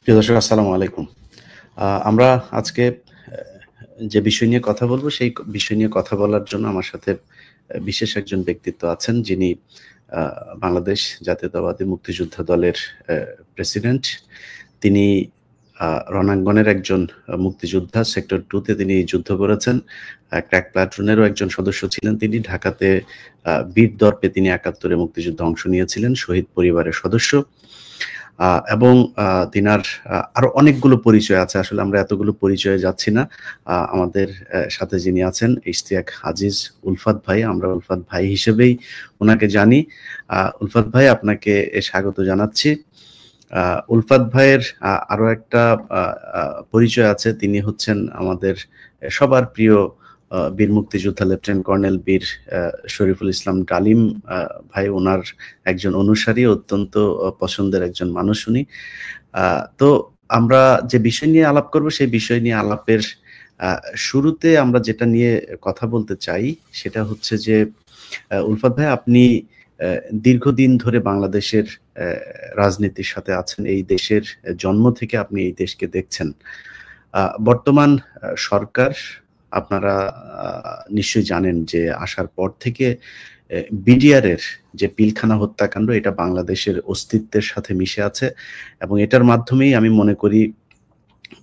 প্রিয় দর্শক, আসসালামু আলাইকুম। আমরা আজকে যে বিষয় নিয়ে কথা বলব, সেই বিষয় নিয়ে কথা বলার জন্য আমার সাথে বিশেষ একজন ব্যক্তিত্ব আছেন, যিনি আ বাংলাদেশ জাতীয়তাবাদী মুক্তিযোদ্ধা দলের প্রেসিডেন্ট। তিনি রণাঙ্গনের একজন মুক্তিযোদ্ধা। সেক্টর 2 তে তিনি যুদ্ধ করেছেন। ক্র্যাক প্লাটুনেরও একজন সদস্য ছিলেন তিনি। ঢাকাতে বীর দর্পে তিনি ৭১ এ মুক্তিযুদ্ধে অংশ নিয়েছিলেন, শহীদ পরিবারের সদস্য। এবং তিনার আরো অনেকগুলো পরিচয় আছে। আসলে আমরা এতগুলো পরিচয়ে যাচ্ছি না। আমাদের সাথে যিনি আছেন, ইশতিয়াক আজিজ উলফাত ভাই। আমরা উলফাত ভাই হিসেবেই উনাকে জানি। উলফাত ভাই, আপনাকে স্বাগত জানাচ্ছি। উলফাত ভাইয়ের আরো একটা আ আ পরিচয় আছে। তিনি হচ্ছেন আমাদের সবার প্রিয় বীর মুক্তিযোদ্ধা লেফটেন্যান্ট কর্নেল বীর শরীফুল ইসলাম ডালিম ভাই। উনার একজন অনুসারী, অত্যন্ত পছন্দের একজন মানুষ উনি। তো আমরা যে বিষয় নিয়ে আলাপ করব, সেই বিষয় নিয়ে আলাপের শুরুতে আমরা যেটা নিয়ে কথা বলতে চাই, সেটা হচ্ছে যে উলফাত ভাই, আপনি দীর্ঘদিন ধরে বাংলাদেশের রাজনীতির সাথে আছেন। এই দেশের জন্ম থেকে আপনি এই দেশকে দেখছেন। বর্তমান সরকার, আপনারা নিশ্চয়ই জানেন যে আসার পর থেকে বিডিআরের যে পিলখানা হত্যাকাণ্ড, এটা বাংলাদেশের অস্তিত্বের সাথে মিশে আছে এবং এটার মাধ্যমেই আমি মনে করি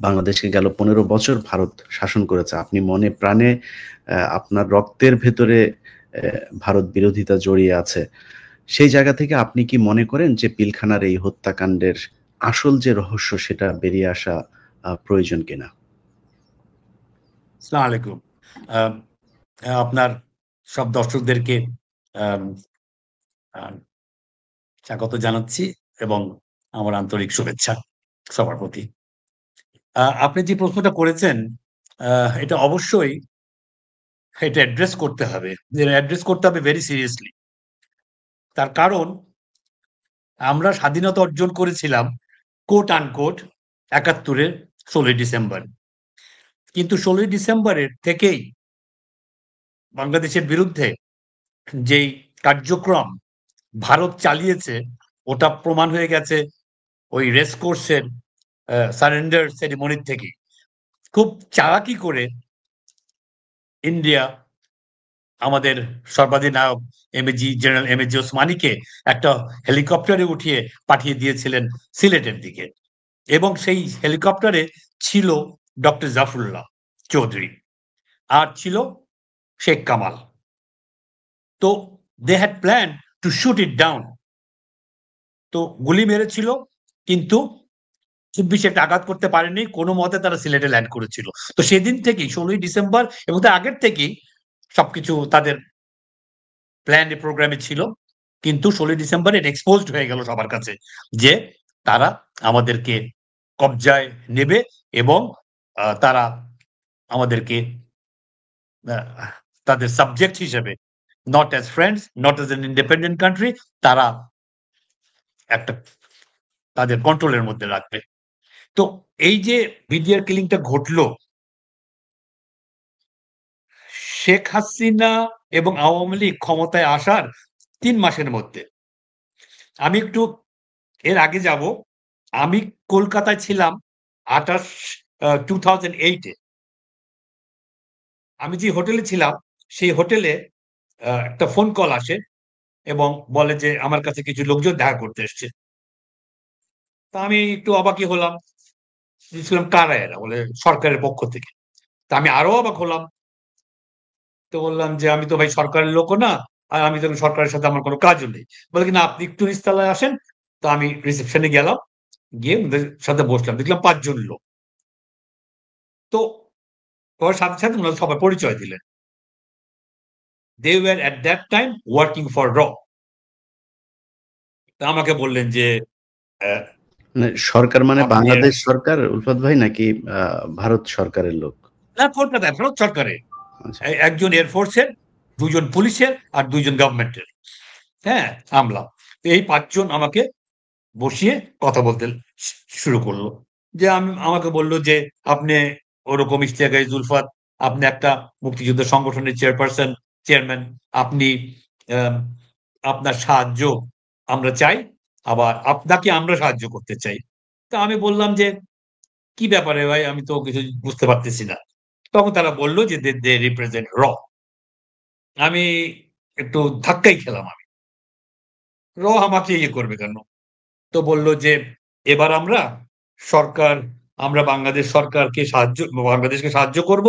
বাংলাদেশকে গেল ১৫ বছর ভারত শাসন করেছে। আপনি মনে প্রাণে, আপনার রক্তের ভেতরে ভারত বিরোধিতা জড়িয়ে আছে। সেই জায়গা থেকে আপনি কি মনে করেন যে পিলখানার এই হত্যাকাণ্ডের আসল যে রহস্য, সেটা বেরিয়ে আসা প্রয়োজন কিনা? আসসালামু আলাইকুম। আপনার সব দর্শকদেরকে আম আ স্বাগত জানাচ্ছি এবং আমার আন্তরিক শুভেচ্ছা সবার প্রতি। আপনি যে প্রশ্নটা করেছেন, আ এটা অবশ্যই এটা অ্যাড্রেস করতে হবে। অ্যাড্রেস করতে হবে ভেরি সিরিয়াসলি। তার কারণ আমরা স্বাধীনতা অর্জন করেছিলাম কোট আনকোট ৭১ এর ১৬ই ডিসেম্বর। কিন্তু ১৬ই ডিসেম্বরের থেকেই বাংলাদেশের বিরুদ্ধে যেই কার্যক্রম ভারত চালিয়েছে, ওটা প্রমাণ হয়ে গেছে ওই রেস কোর্সের সারেন্ডার সেরিমনির থেকেই। খুব চালাকি করে ইন্ডিয়া আমাদের সর্বাধিনায়ক জেনারেল এমএজি ওসমানীকে একটা হেলিকপ্টারে উঠিয়ে পাঠিয়ে দিয়েছিলেন সিলেটের দিকে এবং সেই হেলিকপ্টারে ছিল ডক্টর জাফরুল্লাহ চৌধুরী আর ছিল শেখ কামাল। তো they had plan to shoot it down. তো গুলি মেরেছিল, কিন্তু খুব বেশি একটা আঘাত করতে পারেনি। কোনো মতে তারা সিলেটে ল্যান্ড করেছিল। তো সেদিন থেকেই ১৬ই ডিসেম্বর এবং তার আগের থেকেই সবকিছু তাদের প্ল্যান প্রোগ্রামে ছিল। কিন্তু ১৬ই ডিসেম্বর এটা এক্সপোজড হয়ে গেল সবার কাছে যে তারা আমাদেরকে কবজায় নেবে এবং তারা আমাদেরকে তাদের সাবজেক্ট হিসেবে, not as friends, not as an independent country, তারা একটা তাদের কন্ট্রোলের মধ্যে রাখবে। তো এই যে বিডিআর কিলিংটা ঘটলো, শেখ হাসিনা এবং আওয়ামী লীগ ক্ষমতায় আসার ৩ মাসের মধ্যে। আমি একটু এর আগে যাব। আমি কলকাতায় ছিলাম ২০০৮ এ। আমি যে হোটেলে ছিলাম, সেই হোটেলে একটা ফোন কল আসে এবং বলে যে আমার কাছে কিছু লোকজন দেখা করতে এসছে। তা আমি একটু অবাকই হলাম। ছিলাম কারা এরা? বলে সরকারের পক্ষ থেকে। তা আমি আরো অবাক হলাম। তো বললাম যে আমি তো ভাই সরকারের লোকও না, আর আমি তো সরকারের সাথে আমার কোনো কাজও নেই। বলে কি না, আপনি একটু নিচতলায় আসেন। তো আমি রিসেপশনে গেলাম, গিয়ে ওদের সাথে বসলাম, দেখলাম ৫ জন লোক। তো ওর সাথে সাথে ওনারা সবাই পরিচয় দিলেন। They were at that time working for র। তা আমাকে বললেন যে মানে সরকার মানে আপনি বাংলাদেশ সরকার উলফাত ভাই, নাকি ভারত সরকারের লোক? না, কলকাতায় ভারত সরকারের আচ্ছা। একজন এয়ারফোর্সের, ২ জন পুলিশের আর ২ জন গভর্নমেন্টের, হ্যাঁ, আমলা। তো এই ৫ জন আমাকে বসিয়ে কথা বলতে শুরু করলো। যে আমাকে বলল যে, "আপনি ওরকম ইশতিয়াক জুলফাত, আপনি একটা মুক্তিযুদ্ধ সংগঠনের চেয়ারম্যান। আপনি আম আপনার সাহায্য আমরা চাই। আবার আপনাকে আমরা সাহায্য করতে চাই।" তা আমি বললাম যে, "কি ব্যাপারে ভাই? আমি তো কিছু বুঝতে পারতেছি না।" তখন তারা বলল যে, "দে রিপ্রেজেন্ট র।" আমি একটু ধাক্কাই খেলাম আমি। র আমাকে ইয়ে করবে কেন? তো বলল যে, "এবার সরকার আমরা বাংলাদেশকে সাহায্য করব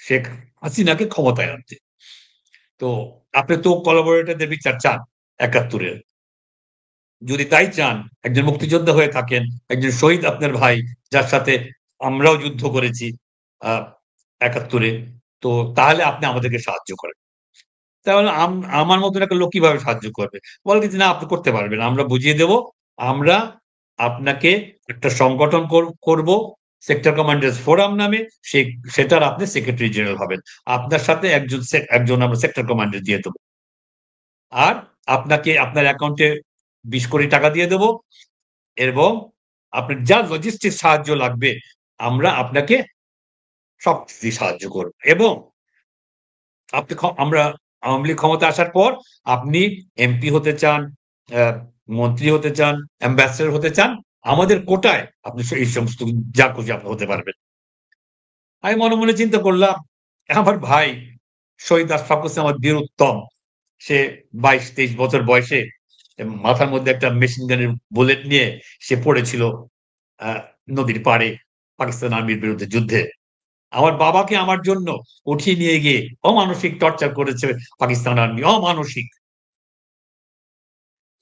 শেখ হাসিনাকে ক্ষমতায় আনতে। তো আপনি তো কোলাবরেটরদের বিচার চান ৭১ এর। যদি তাই চান, একজন মুক্তিযোদ্ধা হয়ে থাকেন, একজন শহীদ আপনার ভাই, যার সাথে আমরাও যুদ্ধ করেছি আ ৭১ এ। তো তাহলে আপনি আমাদেরকে সাহায্য করেন।" তাহলে আমার মতন একটা লোক কিভাবে সাহায্য করবে? বলে যে, "না, আপনি করতে পারবেন। আমরা বুঝিয়ে দেব। আমরা আপনাকে একটা সংগঠন করব, সেক্টর কমান্ডার্স ফোরাম নামে। সেটার আপনি সেক্রেটারি জেনারেল হবেন। আপনার সাথে একজন আমরা সেক্টর কমান্ডার দিয়ে দেব। আর আপনাকে আপনার অ্যাকাউন্টে ২০ কোটি টাকা দিয়ে দেব এবং আপনার যা লজিস্টিক সাহায্য লাগবে, আমরা আপনাকে সবকিছু দিয়ে সাহায্য করব। এবং আপনি আমরা আওয়ামী লীগ ক্ষমতায় আসার পর আপনি এমপি হতে চান, অ্যা মন্ত্রী হতে চান, অ্যাম্বাসেডর হতে চান, আমাদের কোটায় আপনি এই সমস্ত যা খুশি আপনি হতে পারবেন।" আমি মনে, মনে চিন্তা করলাম, আমার ভাই শহীদ আশফাক হোসেন আমার বীরুত্তম। সে ২২-২৩ বছর বয়সে মাথার মধ্যে একটা মেশিন গানের বুলেট নিয়ে সে পড়েছিল আ নদীর পাড়ে পাকিস্তান আর্মির বিরুদ্ধে যুদ্ধে। আমার বাবাকে আমার জন্য উঠিয়ে নিয়ে গিয়ে অমানসিক টর্চার করেছে পাকিস্তান আর্মি, অমানসিক।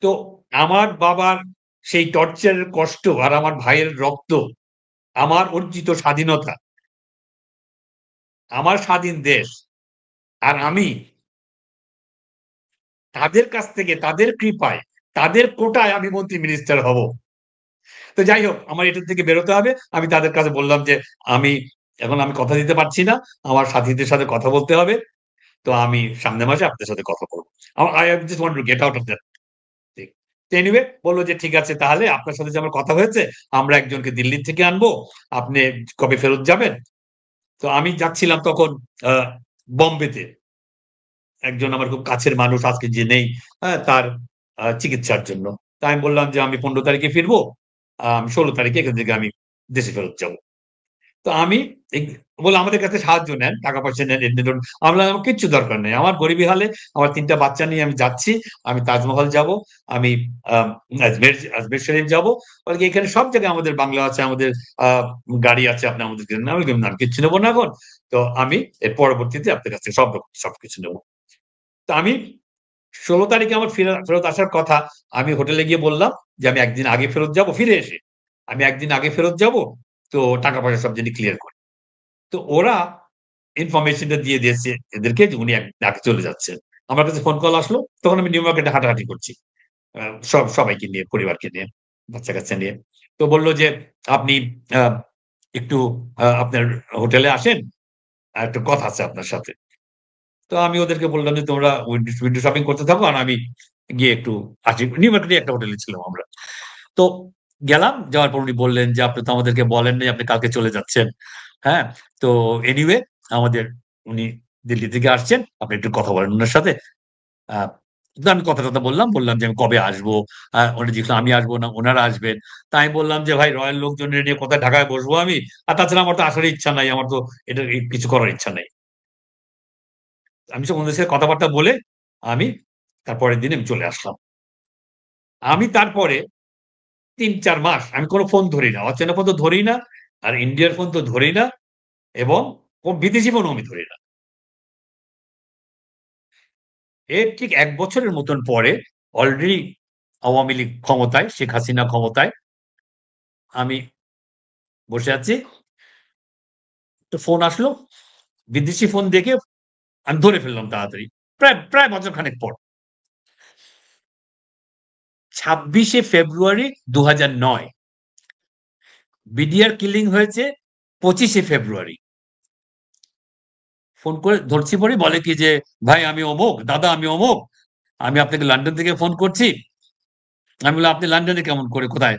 তো আমার বাবার সেই টর্চারের কষ্ট আর আমার ভাইয়ের রক্ত, আমার অর্জিত স্বাধীনতা, আমার স্বাধীন দেশ। আর আমি তাদের কাছ থেকে, তাদের কৃপায়, তাদের কোটায় আমি মন্ত্রী মিনিস্টার হব। তো যাই হোক, আমার এটার থেকে বেরোতে হবে। আমি তাদের কাছে বললাম যে, আমি এখন কথা দিতে পারছি না। আমার সাথীদের সাথে কথা বলতে হবে। তো আমি সামনের মাসে আপনাদের সাথে কথা বলব। I just want to get out of that thing. তো এনিওয়ে বলল যে, "ঠিক আছে, তাহলে আপনার সাথে যে আমার কথা হয়েছে, আমরা একজনকে দিল্লি থেকে আনবো। আপনি কবে ফেরত যাবেন?" তো আমি যাচ্ছিলাম তখন আ বম্বেতে। একজন আমার খুব কাছের মানুষ আজকে যে নেই, হ্যাঁ? তার চিকিৎসার জন্য। তো আমি বললাম যে, "আমি ১৫ তারিখে ফিরবো। ১৬ তারিখে এখান থেকে আমি দেশে ফেরত যাবো।" তো আমি এই বলল, "আমাদের কাছে সাহায্য নেন, টাকা-পয়সা নেন, এমনি ধরুন।" আমি বললাম, "আমার কিচ্ছু দরকার নেই। আমার গরিবি হালে আমার ৩ টা বাচ্চা নিয়ে আমি যাচ্ছি। আমি তাজমহল যাবো, আমি আ আজমের শরীফ যাবো।" বলে কি, "এখানে সব জায়গায় আমাদের বাংলো আছে, আমাদের আ গাড়ি আছে, আপনি আমাদেরকে নেন।" আমি বললাম, "না, আমি কিচ্ছু নেব না এখন। তো আমি এর পরবর্তীতে আপনার কাছ থেকে সবকিছু নেব।" তো আমি ১৬ তারিখে আমার ফেরত আসার কথা। আমি হোটেলে গিয়ে বললাম যে, "আমি ১ দিন আগে ফেরত যাবো।" ফিরে এসে, "আমি ১ দিন আগে ফেরত যাবো। তো টাকা-পয়সা সব জানি ক্লিয়ার করে।" তো ওরা ইনফরমেশনটা দিয়ে দিয়েছে এদেরকে যে উনি একদিন আগে চলে যাচ্ছেন। আমার কাছে ফোন কল আসলো। তখন আমি নিউ মার্কেটে হাঁটাহাঁটি করছি। আ সবাইকে নিয়ে, পরিবারকে নিয়ে, বাচ্চা-কাচ্চা নিয়ে। তো বলল যে, "আপনি আ একটু আপনার হোটেলে আসেন। একটু কথা আছে আপনার সাথে।" তো আমি ওদেরকে বললাম যে, "তোমরা উইন্ডো শপিং করতে থাকো আর আমি গিয়ে একটু আসি।" নিউ মার্কেটে একটা হোটেলে ছিলাম আমরা। তো গেলাম। যাওয়ার পর উনি বললেন যে, "আপনি তো আমাদেরকে বলেন নাই আপনি কালকে চলে যাচ্ছেন। হ্যাঁ? তো এনিওয়ে আমাদের উনি দিল্লি থেকে আসছেন। আপনি একটু কথা বলেন উনার সাথে।" আ তো আমি কথা-টথা বললাম। বললাম যে, "আমি কবে আসবো?" উনি জিজ্ঞেস করলেন, "আমি আসবো না উনারা আসবেন?" তা আমি বললাম যে, "ভাই রয়াল লোকজনের নিয়ে কোথায় ঢাকায় বসবো আমি? আর তাছাড়া আমার তো আসার ইচ্ছা নাই। আমার তো এটা কিছু করার ইচ্ছা নাই।" আমি সব ওনাদের সাথে কথাবার্তা বলে আমি তার পরের দিন আমি চলে আসলাম। আমি তারপরে ৩-৪ মাস আমি কোন ফোন ধরি না। অচেনা ফোন তো ধরিই না। আর ইন্ডিয়ার ফোন তো ধরিই না এবং বিদেশি ফোনও আমি ধরি না। এর ঠিক ১ বছরের মতন পরে অলরেডি আওয়ামী লীগ ক্ষমতায়, শেখ হাসিনা ক্ষমতায়। আমি বসে আছি। একটা ফোন আসলো। বিদেশি ফোন দেখে আমি ধরে ফেললাম তাড়াতাড়ি। প্রায় বছরখানেক পর। ২৬শে ফেব্রুয়ারি ২০০৯। বিডিআর কিলিং হয়েছে ২৫শে ফেব্রুয়ারি। ফোন করে ধরছি পরেই বলে কি যে, "ভাই আমি অমুক, দাদা আমি অমুক। আমি আপনাকে লন্ডন থেকে ফোন করছি।" আমি বললাম, "আপনি লন্ডনে কেমন করে? কোথায়?"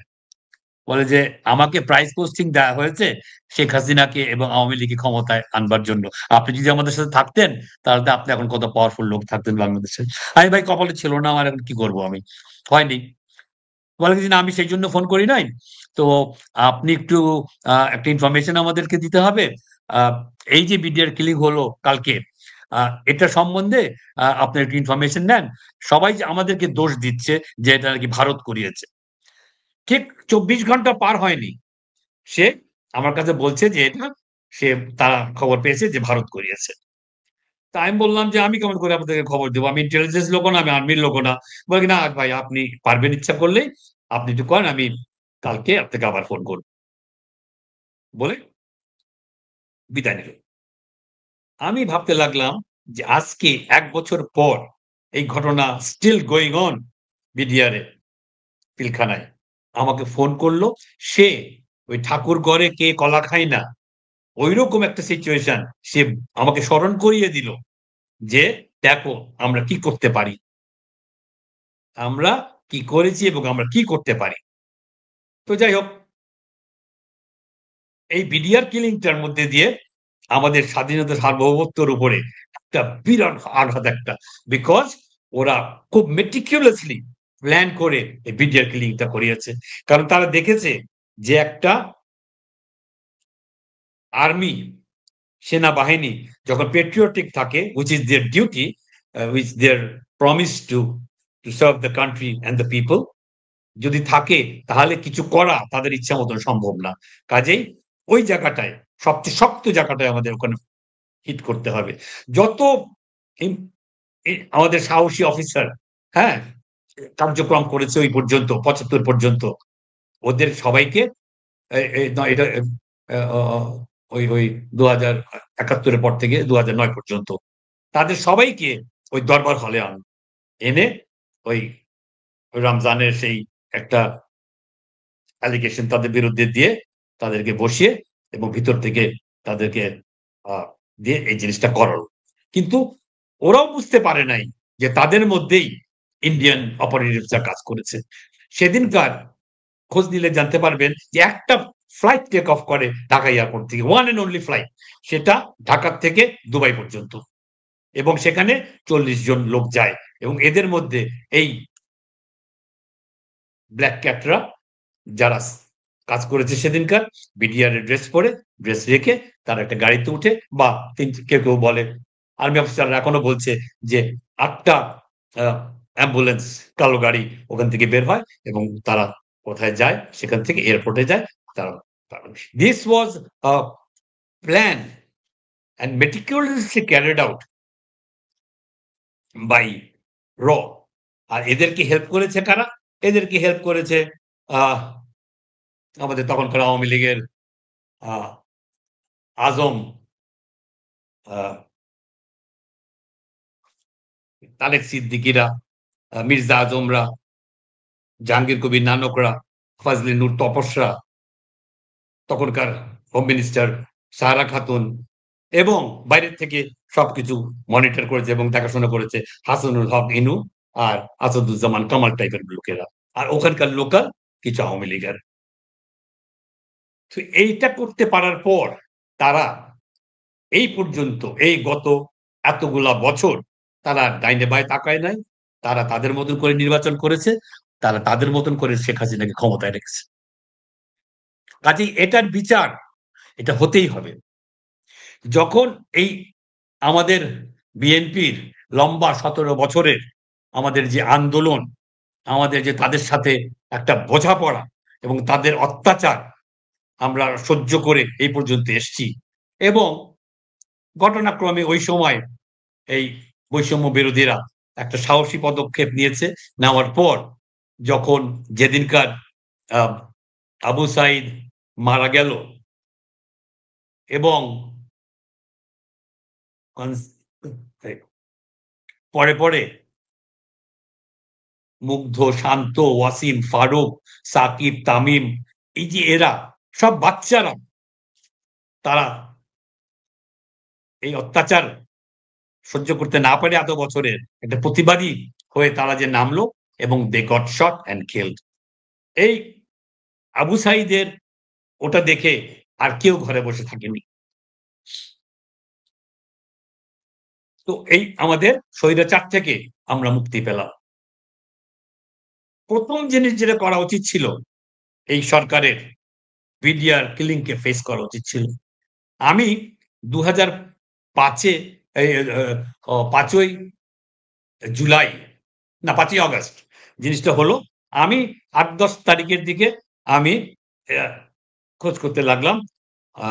বলে যে, "আমাকে প্রাইস পোস্টিং দেয়া হয়েছে শেখ হাসিনাকে এবং আওয়ামী লীগকে ক্ষমতায় আনবার জন্য। আপনি যদি আমাদের সাথে থাকতেন, তাহলে তো আপনি এখন কত পাওয়ারফুল লোক থাকতেন বাংলাদেশে।" ভাই কপালে ছিল না আমার, এখন কি করব আমি? হয়নি। বলে যে, "না, আমি সেই জন্য ফোন করি নাই। তো আপনি একটু একটা ইনফরমেশন আমাদেরকে দিতে হবে। আ এই যে বিডিআর কিলিং হলো কালকে, আ এটা সম্বন্ধে আপনার একটু ইনফরমেশন নেন।" সবাই যে আমাদেরকে দোষ দিচ্ছে যে এটা নাকি ভারত করিয়েছে। ঠিক ২৪ ঘন্টা পার হয়নি। সে আমার কাছে বলছে যে এটা সে তারা খবর পেয়েছে যে ভারত করিয়েছে। তা আমি বললাম যে, "আমি কেমন করে আপনাদেরকে খবর দেব? আমি ইন্টেলিজেন্স লোকও না, আমি আর্মির লোকও না।" বলে কি, "না ভাই, আপনি পারবেন ইচ্ছা করলেই আপনি একটু করেন, আমি কালকে আপনাকে আবার ফোন করব।" বলে বিদায় নিল। আমি ভাবতে লাগলাম যে আজকে ১ বছর পর এই ঘটনা স্টিল গোইং অন বিডিআর পিলখানায়। আমাকে ফোন করল। সে ওই ঠাকুরঘরে কে কলা খায় না, ঐরকম একটা সিচুয়েশন সে আমাকে স্মরণ করিয়ে দিল যে, "দেখো আমরা কি করতে পারি। আমরা কি করেছি এবং আমরা কি করতে পারি।" তো যাই হোক, এই বিডিআর কিলিং টার মধ্যে দিয়ে আমাদের স্বাধীনতা সার্বভৌমত্বের উপরে একটা বিরাট আঘাত একটা। বিকজ ওরা খুব meticulously প্ল্যান করে এই বিডিআর কিলিং টা করিয়েছে। কারণ তারা দেখেছে যে একটা আর্মি, সেনাবাহিনী যখন patriotic থাকে, which is their duty, which their promise to serve the country and the people, যদি থাকে তাহলে কিছু করা তাদের ইচ্ছা মতন সম্ভব না। কাজেই ওই জায়গাটায় সবচেয়ে শক্ত জায়গাটায় আমাদের ওখানে হিট করতে হবে। যত ইম আমাদের সাহসী অফিসার, হ্যাঁ? কার্যক্রম করেছে ওই পর্যন্ত ৭৫ পর্যন্ত। ওদের সবাইকে এ এ ন এটা অ ওই ২০৭১ এর পর থেকে ২০০৯ পর্যন্ত। তাদের সবাইকে ওই দরবার হলে এনে ওই রমজানের সেই একটা অ্যালিগেশন তাদের বিরুদ্ধে দিয়ে তাদেরকে বসিয়ে এবং ভিতর থেকে তাদেরকে আ দিয়ে এই জিনিসটা করালো। কিন্তু ওরাও বুঝতে পারে নাই যে তাদের মধ্যেই ইন্ডিয়ান অপারেটিভসরা কাজ করেছে। সেদিনকার খোঁজ নিলে জানতে পারবেন যে একটা ফ্লাইট টেক অফ করে ঢাকা এয়ারপোর্ট থেকে। One and only flight. সেটা ঢাকা থেকে দুবাই পর্যন্ত। এবং সেখানে ৪০ জন লোক যায় এবং এদের মধ্যে এই ব্লাক ক্যাটরা যারা কাজ করেছে সেদিনকার বিডিআর এর ড্রেস পরে, ড্রেস রেখে তারা একটা গাড়িতে উঠে বা কেউ বলে আর্মি অফিসাররা এখনো বলছে যে ৮ টা আ অ্যাম্বুলেন্স কালো গাড়ি ওখান থেকে বের হয় এবং তারা কোথায় যায়? সেখান থেকে এয়ারপোর্টে যায়। তারা this was a plan and meticulously carried out by র। আর এদেরকে হেল্প করেছে কারা? এদেরকে হেল্প করেছে আহ আমাদের তখনকার আওয়ামী লীগের আ আজম, আ তারেক সিদ্দিকীরা, মির্জা আজমরা, জাহাঙ্গীর কবির নানকরা, ফজলে নূর তপসরা, তখনকার হোম মিনিস্টার সাহারা খাতুন এবং বাইরের থেকে সবকিছু মনিটর করেছে এবং দেখাশোনা করেছে হাসানুল হক ইনু আর আসাদুজ্জামান কামাল টাইপের লোকেরা। আর ওখানকার লোকাল কিছু আওয়ামী লীগের। তো এইটা করতে পারার পর তারা এই পর্যন্ত এই গত এতগুলা বছর তারা ডাইনে বাঁয়ে তাকায় নাই। তারা তাদের মতন করে নির্বাচন করেছে। তারা তাদের মতন করে শেখ হাসিনাকে ক্ষমতায় রেখেছে। কাজেই এটার বিচার এটা হতেই হবে। যখন এই আমাদের বিএনপির লম্বা ১৭ বছরের আমাদের যে আন্দোলন, আমাদের যে তাদের সাথে একটা বোঝাপড়া এবং তাদের অত্যাচার আমরা সহ্য করে এই পর্যন্ত এসছি এবং ঘটনাক্রমে ওই সময় এই বৈষম্য বিরোধীরা একটা সাহসী পদক্ষেপ নিয়েছে। নেওয়ার পর যখন যেদিনকার আ আবু সাইদ মারা গেল এবং কনস পরে মুগ্ধ, শান্ত, ওয়াসিম, ফারুক, সাকিব, তামিম এই যে এরা সব বাচ্চারা তারা এই অত্যাচার সহ্য করতে না পারে এত বছরের একটা প্রতিবাদী হয়ে তারা যে নামলো এবং they got shot and killed. এই আবু সাঈদের ওটা দেখে আর কেউ ঘরে বসে থাকেনি। তো এই আমাদের স্বৈরাচার থেকে আমরা মুক্তি পেলাম। প্রথম জিনিস যেটা করা উচিত ছিল এই সরকারের বিডিআর কিলিং কে ফেস করা উচিত ছিল। আমি ২০০৫ এই ৫ই জুলাই না ৫ই অগাস্ট জিনিসটা হলো। আমি ৮-১০ তারিখের দিকে আমি অ্যা খোঁজ করতে লাগলাম আ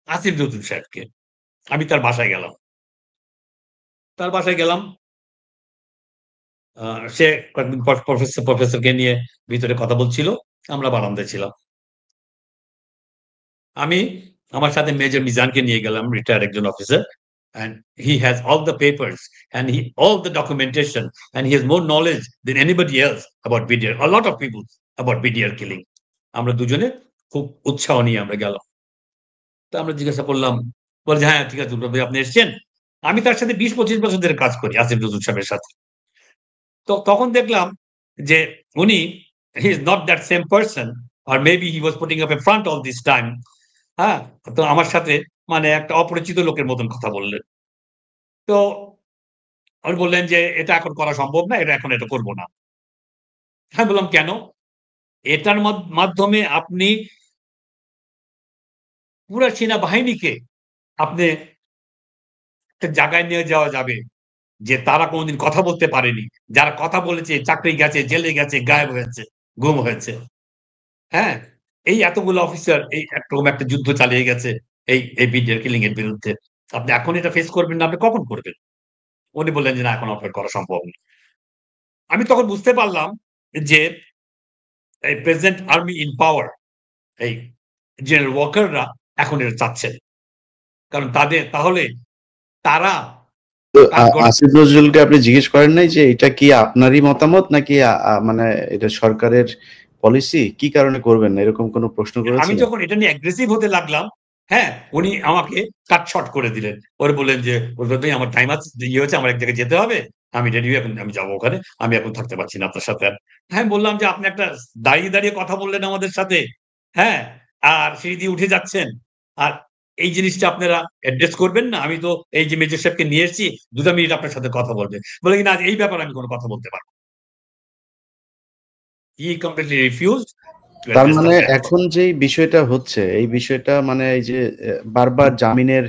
আসিফ নজরুল সাহেবকে। আমি তার বাসায় গেলাম। তার বাসায় গেলাম। আ সে কয়েকদিন পর প্রফেসরকে নিয়ে ভিতরে কথা বলছিল। আমরা বারান্দায় ছিলাম। আমি আমার সাথে মেজর মিজানকে নিয়ে গেলাম, রিটায়ার্ড একজন officer. And he has all the papers and all the documentation and he has more knowledge than anybody else about BDR. A lot of people about BDR killing. আমরা দুজনে খুব উৎসাহ নিয়ে আমরা গেলাম। তো আমরা জিজ্ঞাসা করলাম, বলে যে, "হ্যাঁ, ঠিক আছে ভাই আপনি এসছেন?" আমি তার সাথে ২০-২৫ বছর ধরে কাজ করি আসিফ নজরুল সাহেবের সাথে। তো তখন দেখলাম যে উনি he is not that same person or maybe he was putting up a front all this time. হ্যাঁ? তো আমার সাথে মানে একটা অপরিচিত লোকের মতন কথা বললেন। তো উনি বললেন যে, "এটা এখন করা সম্ভব না। এটা করব না।" আমি বললাম, "কেন?" এটার মাধ্যমে আপনি পুরা সেনাবাহিনীকে আপনি একটা জায়গায় নিয়ে যাওয়া যাবে যে তারা কোনদিন কথা বলতে পারেনি। যারা কথা বলেছে চাকরি গেছে, জেলে গেছে, গায়েব হয়েছে, গুম হয়েছে। হ্যাঁ? এই এতগুলো অফিসার এই এরকম একটা যুদ্ধ চালিয়ে গেছে এই বিডিআর কিলিং এর বিরুদ্ধে। আপনি এখন এটা ফেস করবেন না, আপনি কখন করবেন? উনি বললেন যে, "না এখন আপনার করা সম্ভব না।" আমি তখন বুঝতে পারলাম যে এই প্রেজেন্ট আর্মি ইন পাওয়ার এই জেনারেল ওয়াকাররা এখন এটা চাচ্ছেন। কারণ তাহলে তারা তো কাঠগড় আসিফ নজরুলকে আপনি জিজ্ঞেস করেন নাই যে এটা কি আপনারই মতামত নাকি মানে এটা সরকারের পলিসি? কি কারণে করবেন না? এরকম কোনো প্রশ্ন আমি করেছিলেন? যখন এটা নিয়ে অ্যাগ্রেসিভ হতে লাগলাম, হ্যাঁ? উনি আমাকে কাট শর্ট করে দিলেন। ওরে বললেন যে, "বলবেন ভাই আমার টাইম আছে, ইয়ে হচ্ছে আমার এক জায়গায় যেতে হবে। আমি রেডি হয়ে এখন আমি যাবো ওখানে। আমি এখন থাকতে পারছি না আপনার সাথে আর।" হ্যাঁ, বললাম যে, "আপনি একটা দাঁড়িয়ে কথা বললেন আমাদের সাথে, হ্যাঁ? আর সিঁড়ি দিয়ে উঠে যাচ্ছেন। আর এই জিনিসটা আপনারা অ্যাড্রেস করবেন না? আমি তো এই যে মেজর সাহেবকে নিয়ে এসেছি ২ টা মিনিট আপনার সাথে কথা বলবে।" বলে কি, "না এই ব্যাপারে আমি কোন কথা বলতে পারব না।" He completely refused to তার address the মানে matter. এখন যেই বিষয়টা হচ্ছে, এই বিষয়টা মানে এই যে বারবার জামিনের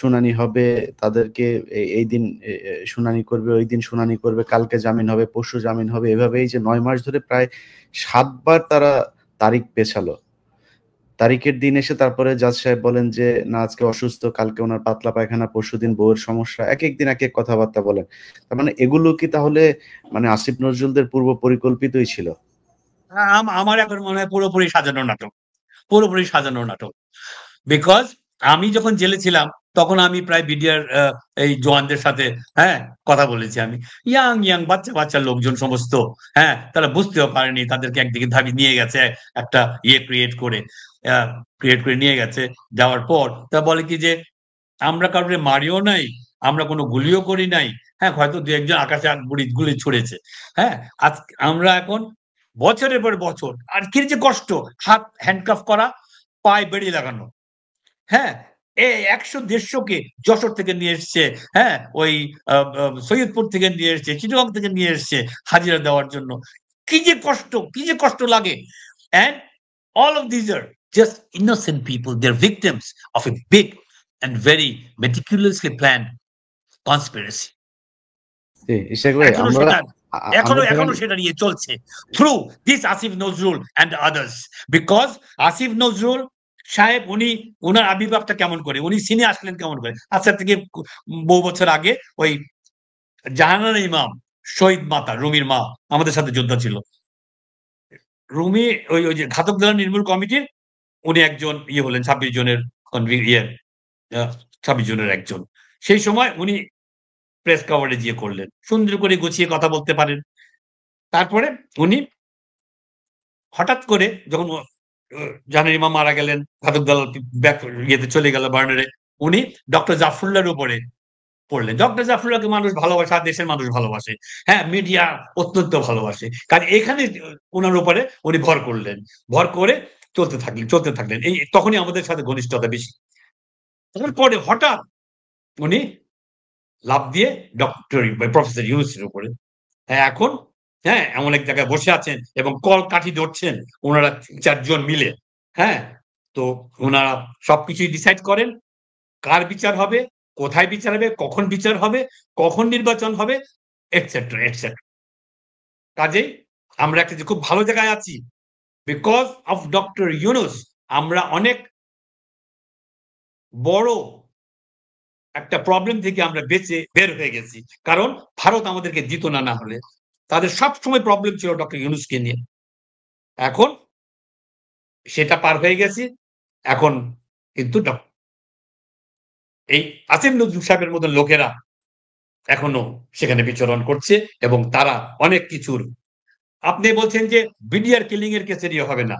শুনানি হবে, তাদেরকে এই দিন শুনানি করবে, ঐদিন শুনানি করবে, কালকে জামিন হবে, পরশু জামিন হবে। এভাবে এই যে ৯ মাস ধরে প্রায় ৭ বার তারা তারিখ পেছালো। তারিখের দিন এসে তারপরে জাজ সাহেব বলেন যে, "না আজকে অসুস্থ, কালকে উনার পাতলা পায়খানা, পরশুদিন বউয়ের সমস্যা।" একেক দিন একেক কথাবার্তা বলেন। তার মানে এগুলো কি তাহলে মানে আসিফ নজরুলদের পূর্ব পরিকল্পিতই ছিল? আমার এখন মনে হয় পুরোপুরি সাজানো নাটক। পুরোপুরি সাজানো নাটক। বিকজ আমি যখন জেলে ছিলাম, তখন আমি প্রায় বিডিআর এই জওয়ানদের সাথে, হ্যাঁ? কথা বলেছি আমি। ইয়াং বাচ্চা লোকজন সমস্ত, হ্যাঁ? তারা বুঝতেও পারেনি। তাদেরকে একদিকে নিয়ে গেছে একটা ক্রিয়েট করে আ ক্রিয়েট করে নিয়ে গেছে। যাওয়ার পর তা বলে কি যে, "আমরা কাউরে মারিও নাই, আমরা কোন গুলিও করি নাই। হ্যাঁ, হয়তো ২-১ জন আকাশে গুলি ছুড়েছে। হ্যাঁ? আমরা এখন বছরের পর বছর আর কি যে কষ্ট, হাত হ্যান্ডকাফ করা, পায়ে বেড়ি লাগানো। হ্যাঁ? ১০০-১৫০ কে যশোর থেকে নিয়ে এসছে, হ্যাঁ? ওই সৈয়দপুর থেকে নিয়ে এসছে, চিটাগং থেকে নিয়ে এসছে হাজিরা দেওয়ার জন্য। কি যে কষ্ট লাগে। And all of these are just innocent people. They're victims of a big and very meticulously planned conspiracy. জি, ইশাক ভাই এখনো আমরা সেটা আমরা ধরেন এখনো সেটা নিয়ে চলছে। Through this Asif Nazrul and others. Because Asif Nazrul সাহেব উনার আবির্ভাবটা কেমন করে? উনি সিনে আসলেন কেমন করে? আজকে থেকে বহু বছর আগে ওই জাহানারা ইমাম, শহীদ মাতা, রুমির মা আমাদের সাথে যোদ্ধা ছিল। রুমি ওই যে ঘাতক দল নির্মূল কমিটির উনি একজন হলেন ২৬ জনের আ ২৬ জনের একজন। সেই সময় উনি প্রেস কভারেজ করলেন। সুন্দর করে গুছিয়ে কথা বলতে পারেন। তারপরে উনি হঠাৎ করে যখন ও জাহানারা ইমাম মারা গেলেন, ঘাতক দল ব্যাক চলে গেল বার্নারে। উনি ডক্টর জাফরুল্লাহর উপরে পড়লেন। ডক্টর জাফরুল্লাহকে মানুষ ভালোবাসে, আর দেশের মানুষ ভালোবাসে। হ্যাঁ, মিডিয়া অত্যন্ত ভালোবাসে। কারণ এখানে উনার উপরে উনি ভর করলেন। ভর করে চলতে থাকলেন। তখনই আমাদের সাথে ঘনিষ্ঠতা বেশি। তারপরে হঠাৎ উনি লাফ দিয়ে ডক্টর প্রফেসর ইউনূসের উপরে। হ্যাঁ, এখন হ্যাঁ, এমন এক জায়গায় বসে আছেন এবং কলকাঠি ধরছেন উনারা ৩-৪ জন মিলে। হ্যাঁ? তো উনারা সবকিছুই ডিসাইড করেন। কার বিচার হবে, কোথায় বিচার হবে, কখন বিচার হবে, কখন নির্বাচন হবে, এটসেট্রা, এটসেট্রা। কাজেই আমরা একটা যে খুব ভালো জায়গায় আছি। বিকজ অফ ডক্টর ইউনূস আমরা অনেক বড় একটা প্রবলেম থেকে আমরা বের হয়ে গেছি। কারণ ভারত আমাদেরকে দিত না, না হলে। তাদের সবসময় প্রবলেম ছিল ডক্টর ইউনূসকে নিয়ে। এখন সেটা পার হয়ে গেছি। এখন কিন্তু এই আসিফ নজরুল সাহেবের মতো লোকেরা এখনো সেখানে বিচরণ করছে এবং তারা অনেক কিছুর আপনি বলছেন যে বিডিআর কিলিং এর কেসের ইয়ে হবে না।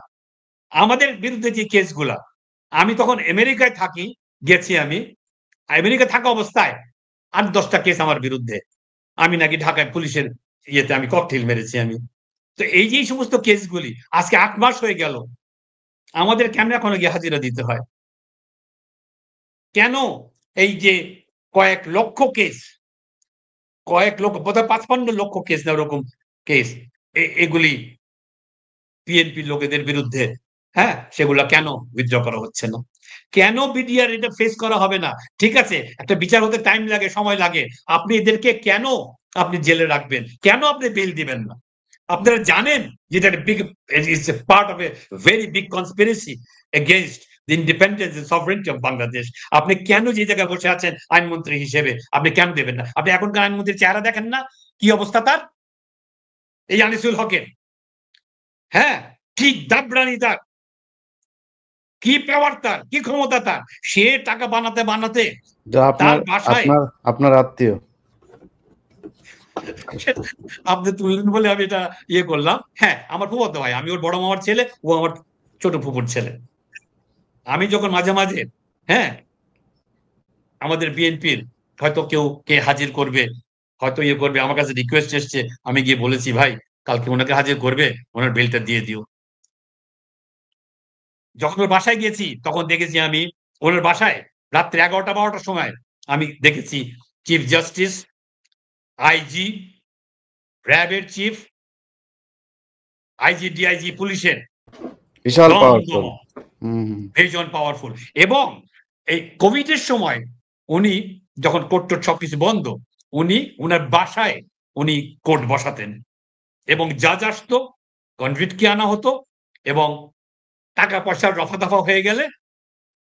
আমাদের বিরুদ্ধে যে কেসগুলা, আমি তখন আমেরিকায় থাকি, গেছি আমি। আমেরিকায় থাকা অবস্থায় ৮-১০ টা কেস আমার বিরুদ্ধে। আমি নাকি ঢাকায় পুলিশের ইয়েতে আমি ককটেল মেরেছি আমি। তো এই যে এই সমস্ত কেসগুলি আজকে ৮ মাস হয়ে গেল। আমাদের কেন এখনো গিয়ে হাজিরা দিতে হয়? কেন এই যে কয়েক লক্ষ কেস, কয়েক লক্ষ বোধহয় ৫৫ লক্ষ কেস না ওরকম কেস এগুলি বিএনপি লোকেদের বিরুদ্ধে, হ্যাঁ? সেগুলা কেন উইথড্র করা হচ্ছে না? কেন বিডিআর এটা ফেস করা হবে না? ঠিক আছে, একটা বিচার হতে টাইম লাগে, সময় লাগে। আপনি এদেরকে কেন আপনি জেলে রাখবেন? কেন আপনি বেইল দিবেন না? আপনারা জানেন যে এটা big it's a part of a very big conspiracy against the independence and sovereignty of Bangladesh. আপনি কেন যে জায়গায় বসে আছেন আইনমন্ত্রী হিসেবে আপনি কেন দেবেন না? আপনি এখনকার আইনমন্ত্রীর চেহারা দেখেন না? কি অবস্থা তার? এই আনিসুল হকের। হ্যাঁ? কি দাবরানি তার, কি পাওয়ার তার, কি ক্ষমতা তার। সে টাকা বানাতে, বানাতে আপনার তার বাসায় আপনার আপনার আত্মীয়। আপনি তুললেন বলে আমি এটা ইয়ে করলাম। হ্যাঁ, আমার ফুফাতো ভাই। আমি ওর বড় মামার ছেলে, ও আমার ছোট ফুফুর ছেলে। আমি যখন মাঝে, মাঝে হ্যাঁ, আমাদের বিএনপির হয়তো কেউ কে হাজির করবে, হয়তো ইয়ে করবে। আমার কাছে রিকোয়েস্ট এসছে। আমি গিয়ে বলেছি, "ভাই, কালকে উনাকে হাজির করবে, উনার বেলটা দিয়ে দিও।" যখন ওর বাসায় গেছি তখন দেখেছি আমি ওনার বাসায় রাত্রে ১১টা-১২টার সময় আমি দেখেছি চিফ জাস্টিস, আইজি, র‍্যাবের চিফ, আইজি, ডিআইজি পুলিশের বিশাল দমদম পাওয়ারফুল। হুম। ভীষণ পাওয়ারফুল এবং এই কোভিড এর সময় উনি যখন কোর্ট-টোট সবকিছু বন্ধ, উনার বাসায় উনি কোর্ট বসাতেন এবং জাজ আসতো, কনভিক্টকে আনা হতো এবং টাকা পয়সার রফা-দফা হয়ে গেলে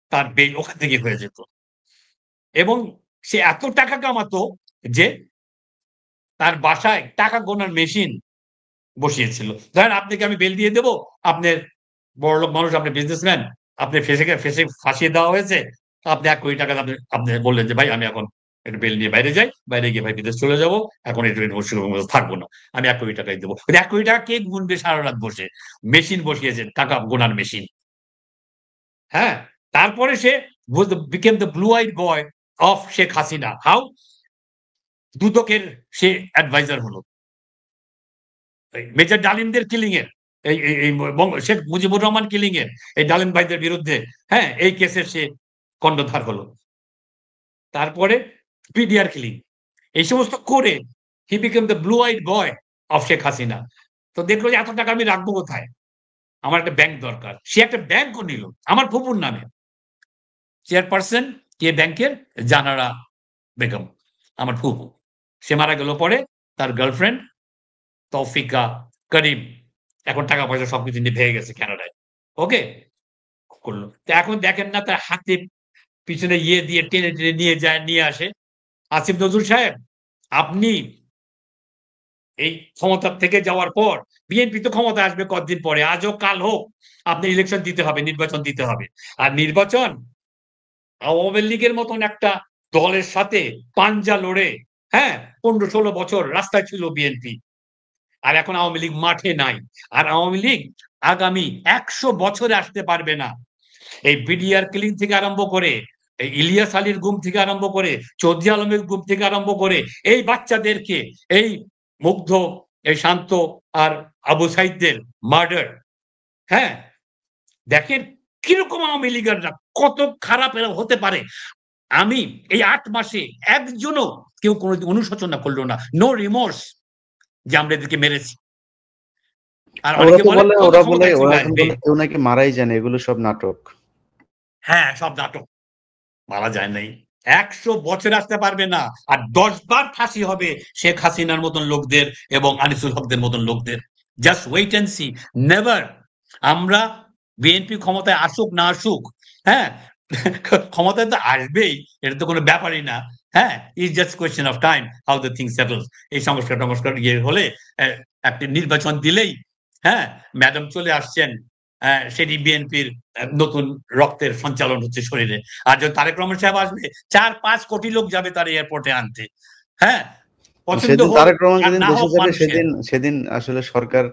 তার বেইল ওখান থেকে হয়ে যেত। এবং সে এত টাকা কামাতো যে তার বাসায় টাকা গোনার মেশিন বসিয়েছিল। ধরেন আপনাকে আমি বেল দিয়ে দেব, আপনার বড়লোক মানুষ, আপনি বিজনেসম্যান, আপনি ফেঁসে ফাঁসিয়ে দেওয়া হয়েছে। আপনি ৳১,০০,০০,০০০ আপনি বললেন যে, "ভাই আমি এখন একটু বেল নিয়ে বাইরে যাই। বাইরে গিয়ে ভাই বিদেশ চলে যাবো। এখন একটু থাকবো না। আমি ৳১,০০,০০০ দেব।" ওই ৳১,০০,০০০ কে গুনবে সারারাত বসে? মেশিন বসিয়েছেন, টাকা গোনার মেশিন। হ্যাঁ? তারপরে সে became the blue eyed boy of Sheikh Hasina. How? দুদকের সে অ্যাডভাইজার হলো। মেজর ডালিমদের কিলিং এর এই এই এই শেখ মুজিবুর রহমান কিলিং এর এই ডালিম ভাইদের বিরুদ্ধে, হ্যাঁ? এই কেসের সে কর্ণধার হলো। তারপরে পিডিআর কিলিং। এই সমস্ত করে he became the blue I'd boy of Sheikh Hasina. তো দেখলো যে এত টাকা আমি রাখবো কোথায়? আমার একটা ব্যাংক দরকার। সে একটা ব্যাংকও নিল আমার ফুফুর নামে। চেয়ারপারসন কে ব্যাংকের? জানারা বেগম, আমার ফুফু। সে মারা গেল পরে তার গার্লফ্রেন্ড তৌফিকা করিম এখন টাকা-পয়সা সবকিছু নিয়ে ভেগে গেছে কানাডায়। ওকে? করল। তো এখন দেখেন না তার হাতে পিছনে ইয়ে দিয়ে টেনে, টেনে নিয়ে যায়, নিয়ে আসে। আসিফ নজরুল সাহেব, আপনি এই ক্ষমতা থেকে যাওয়ার পর বিএনপি তো ক্ষমতায় আসবে কতদিন পরে। আজ হোক কাল হোক আপনি ইলেকশন দিতে হবে, নির্বাচন দিতে হবে। আর নির্বাচন আওয়ামী লীগের মতন একটা দলের সাথে পাঞ্জা লড়ে, হ্যাঁ? ১৫-১৬ বছর রাস্তায় ছিল বিএনপি। আর এখন আওয়ামী লীগ মাঠে নাই। আর আওয়ামী লীগ আগামী ১০০ বছরে আসতে পারবে না। এই বিডিআর কিলিং থেকে আরম্ভ করে, এই ইলিয়াস আলীর গুম থেকে আরম্ভ করে, চৌধুরী আলমের গুম থেকে আরম্ভ করে, এই বাচ্চাদেরকে, এই মুগ্ধ, এই শান্ত আর আবু সাইদদের মার্ডার, হ্যাঁ? দেখেন কিরকম আওয়ামী লীগাররা কত খারাপ এরা হতে পারে। আমি এই 8 মাসে একজনও কেউ কোনো অনুশোচনা করলো না, নো রিমোর্স যে আমরা এদেরকে মেরেছি। আর অনেকে বলে কত ক্ষমতায় চলে আসবে। কেউ নাকি মারাই যায় না, এগুলো সব নাটক। হ্যাঁ, সব নাটক। মারা যায় নাই। 100 বছর আসতে পারবে না। আর 10 বার ফাঁসি হবে শেখ হাসিনার মতন লোকদের এবং আনিসুল হকদের মতন লোকদের। Just wait and see. Never. আমরা বিএনপি ক্ষমতায় আসুক না আসুক, হ্যাঁ, ক্ষমতায় তো আসবেই, এটা তো কোনো ব্যাপারই না। হ্যাঁ, is just question of time how the thing settles. এই সংস্কার ইয়ে হলে একটা নির্বাচন দিলেই, হ্যাঁ, ম্যাডাম চলে আসছেন, সেটি বিএনপির নতুন রক্তের সঞ্চালন হচ্ছে শরীরে। আর যদি তারেক রহমান সাহেব আসবে, 4-5 কোটি লোক যাবে তার এয়ারপোর্টে আনতে। হ্যাঁ, পছন্দ সেদিন হোক তারেক রহমান আর যেদিন না দেশে হোক যাবে মানুষের। সেদিন আসলে সরকার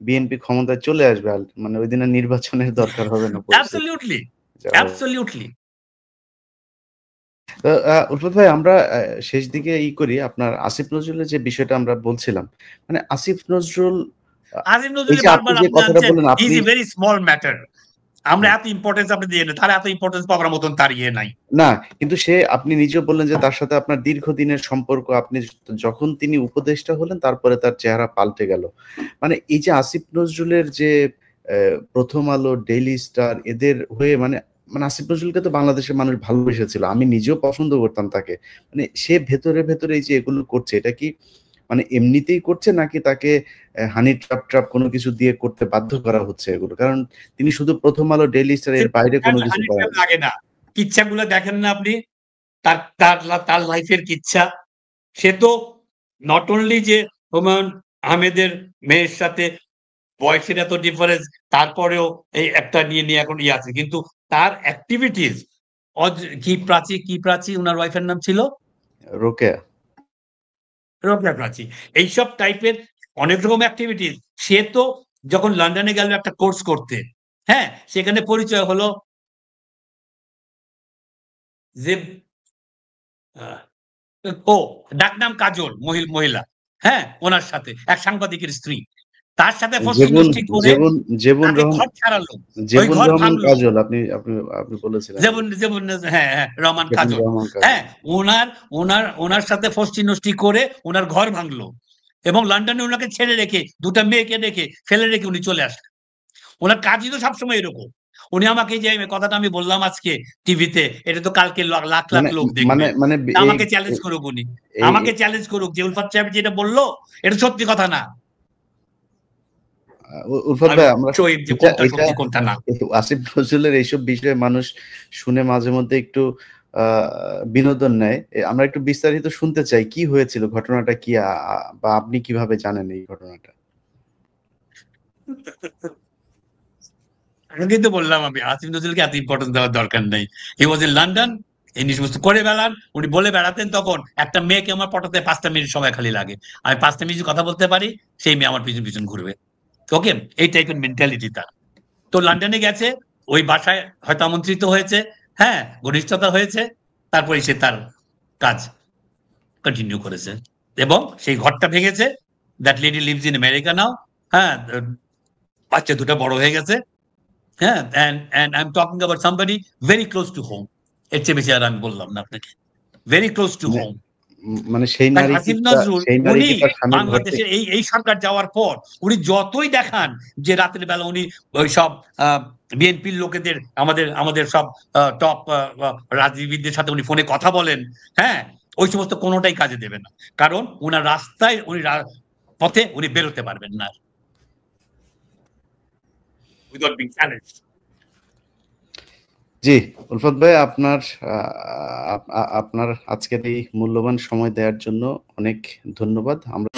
বিএনপি ক্ষমতায় চলে আসবে, মানে ওই দিনে নির্বাচনের দরকার হবে না পরিস্থিতি। Absolutely, absolutely. উলফাত ভাই, আমরা শেষ দিকে করি, আপনার আসিফ নজরুলের যে বিষয়টা আমরা বলছিলাম, মানে আসিফ নজরুল, আসিফ এই নজরুল যে আপনি বারবার যে আপনি কথাটা আনছেন, বললেন, ইজ আপনি এ ভেরি স্মল ম্যাটার। আমরা এত ইম্পর্টেন্স আপনি দিয়ে না, তার এত ইম্পর্টেন্স পাওয়ার মতন তার ইয়ে নাই। না, কিন্তু আপনি নিজেও বললেন যে তার সাথে আপনার দীর্ঘদিনের সম্পর্ক, আপনি যখন তিনি উপদেষ্টা হলেন তারপরে তার চেহারা পাল্টে গেল। মানে এই যে আসিফ নজরুলের যে প্রথম আলো, ডেইলি স্টার এদের হয়ে, মানে মানে আসিফ নজরুলকে তো বাংলাদেশের মানুষ ভালোবেসেছিল, আমি নিজেও পছন্দ করতাম তাকে। মানে সে ভেতরে ভেতরে এই যে এগুলো করছে, এটা কি মানে এমনিতেই করছে, নাকি তাকে হানি ট্রাপ ট্রাপ কোনো কিছু দিয়ে করতে বাধ্য করা হচ্ছে এগুলো? কারণ তিনি শুধু প্রথম আলো, ডেইলি স্টার এর বাইরে কোনো কিছু করেন। লাগে না, কিচ্ছাগুলো দেখেন না আপনি, তার তার তার লাইফের কিচ্ছা। সে তো নট অনলি যে হুমায়ুন আহমেদের মেয়ের সাথে বয়সের এত ডিফারেন্স, তারপরেও এই একটা নিয়ে এখন ইয়ে আছে, কিন্তু তার অ্যাক্টিভিটিস কি প্রাচী উনার ওয়াইফের নাম ছিল রোকেয়া। রোকেয়া প্রাচী। এইসব টাইপের অনেক রকম অ্যাক্টিভিটিস। সে তো যখন লন্ডনে গেল একটা কোর্স করতে, হ্যাঁ, সেখানে পরিচয় হলো যে ও ডাকনাম কাজল, মহিলা, হ্যাঁ, ওনার সাথে এক সাংবাদিকের স্ত্রী, তার সাথে ফষ্টিনষ্টি করে তাকে ঘর ছাড়ালো, ওই ঘর ভাঙলো। কাজল, আপনি আপনি আপনি বলেছিলেন হ্যাঁ হ্যাঁ, রহমান কাজল। কাজল। হ্যাঁ, ওনার ওনার ওনার সাথে ফষ্টিনষ্টি করে ওনার ঘর ভাঙলো এবং লন্ডনে ওনাকে ছেড়ে রেখে, দুটা মেয়েকে রেখে ফেলে রেখে উনি চলে আসলেন। ওনার কাজই তো সবসময় এরকম। উনি আমাকে যে কথাটা আমি বললাম আজকে টিভিতে, এটা তো কালকে লাখ লাখ মানে লোক দেখবে। মানে আমাকে চ্যালেঞ্জ করুক, উনি আমাকে চ্যালেঞ্জ করুক যে উলফাত সাহেব যেটা বললো এটা সত্যি কথা না। উলফাত ভাই, আমরা কোনটা সত্যি কোনটা না। আসিফ নজরুলের এইসব বিষয়ে মানুষ শুনে মাঝে মধ্যে একটু বিনোদন নেয়। আমরা একটু বিস্তারিত শুনতে চাই, কি হয়েছিল, ঘটনাটা কি, বা আপনি কিভাবে জানেন এই ঘটনাটা? আমি কিন্তু বললাম, আমি আসিফ নজরুলকে এত ইম্পর্টেন্স দেওয়ার দরকার নেই। হি ওয়াজ ইন লন্ডন, এই সমস্ত করে বেড়ান। উনি বলে বেড়াতেন তখন, একটা মেয়েকে আমার পটাতে 5টা মিনিট সময় খালি লাগে, আমি 5টা মিনিট কথা বলতে পারি, সেই মেয়ে আমার পিছন পিছন ঘুরবে। ওকে, এই টাইপের মেন্টালিটি তার। তো লন্ডনে গেছে, ওই বাসায় হয়তো আমন্ত্রিত হয়েছে, হ্যাঁ, ঘনিষ্ঠতা হয়েছে, তারপরে সে তার কাজ কন্টিনিউ করেছে এবং সেই ঘরটা ভেঙেছে। That lady lives in America now. হ্যাঁ, বাচ্চা দুটো বড় হয়ে গেছে। হ্যাঁ, and I'm talking about somebody very close to home. এর চেয়ে বেশি আর আমি বললাম না আপনাকে। Very close two home. মানে সেই নারী আসিফ নজরুল উনি কি তার স্বামীর ঘর থেকে? বাংলাদেশের এই সরকার যাওয়ার পর উনি যতই দেখান যে রাতের বেলা উনি ওই সব বিএনপির লোকেদের, আমাদের সব টপ রাজনীতিবিদদের সাথে উনি ফোনে কথা বলেন, হ্যাঁ, ওই সমস্ত কোনোটাই কাজে দেবে না। কারণ উনার রাস্তায় উনি পথে উনি বেরোতে পারবেন না উইদাউট বিং চ্যালেঞ্জড। জি, উলফাত ভাই, আপনার আপনার আজকের এই মূল্যবান সময় দেওয়ার জন্য অনেক ধন্যবাদ। আমরা